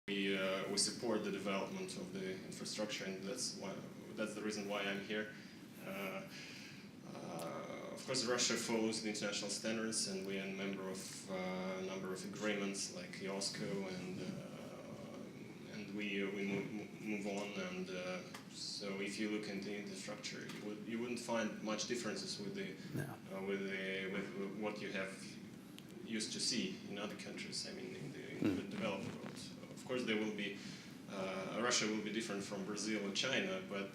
We support the development of the infrastructure, and that's the reason why I'm here. Of course, Russia follows the international standards, and we are a member of a number of agreements like IOSCO, and we move on. And so, if you look into the infrastructure, you wouldn't find much differences with what you have used to see in other countries. I mean, in the developed world. Of course, there will be Russia will be different from Brazil or China, but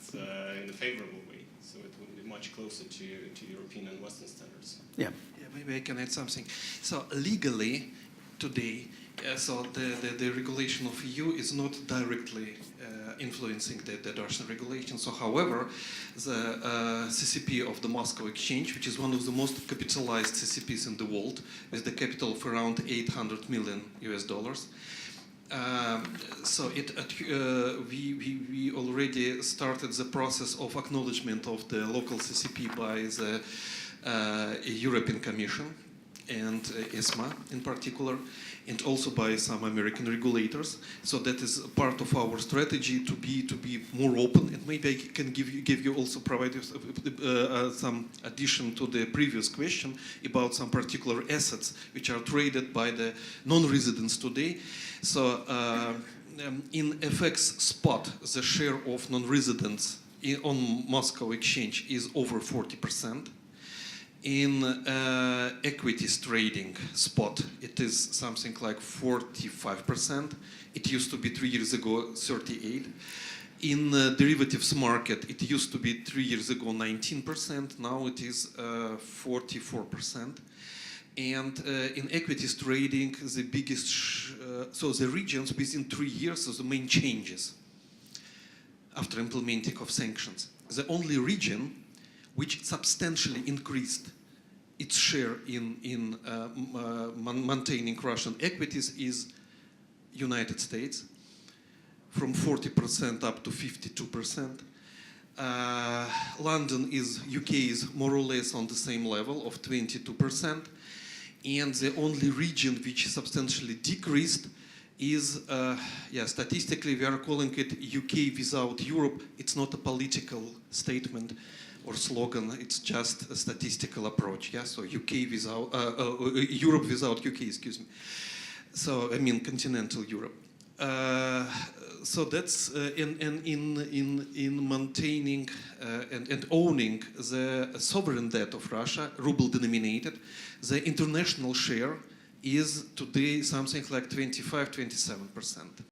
in a favorable way. So it will be much closer to European and Western standards. Yeah. Yeah, maybe I can add something. So legally, today, so the regulation of EU is not directly influencing the Russian regulation. So, however, the CCP of the Moscow Exchange, which is one of the most capitalized CCPs in the world, with the capital of around $800 million US. So we already started the process of acknowledgement of the local CCP by the European Commission and ESMA in particular, and also by some American regulators. So that is part of our strategy to be more open. And maybe I can give you also provide you some addition to the previous question about some particular assets which are traded by the non-residents today. So in FX spot, the share of non-residents on Moscow Exchange is over 40%. In equities trading spot, it is something like 45%. It used to be 3 years ago 38%. In derivatives market, it used to be 3 years ago 19%. Now it is 44%. And in equities trading, the biggest, so the regions within 3 years, so the main changes after implementing of sanctions. The only region which substantially increased its share in maintaining Russian equities is United States, from 40% up to 52%. UK is more or less on the same level of 22%. And the only region which substantially decreased is, statistically we are calling it UK without Europe. It's not a political statement or slogan, it's just a statistical approach. Yeah, so UK without Europe without UK, excuse me. So I mean continental Europe. So that's in maintaining and owning the sovereign debt of Russia, ruble denominated, the international share is today something like 25-27%.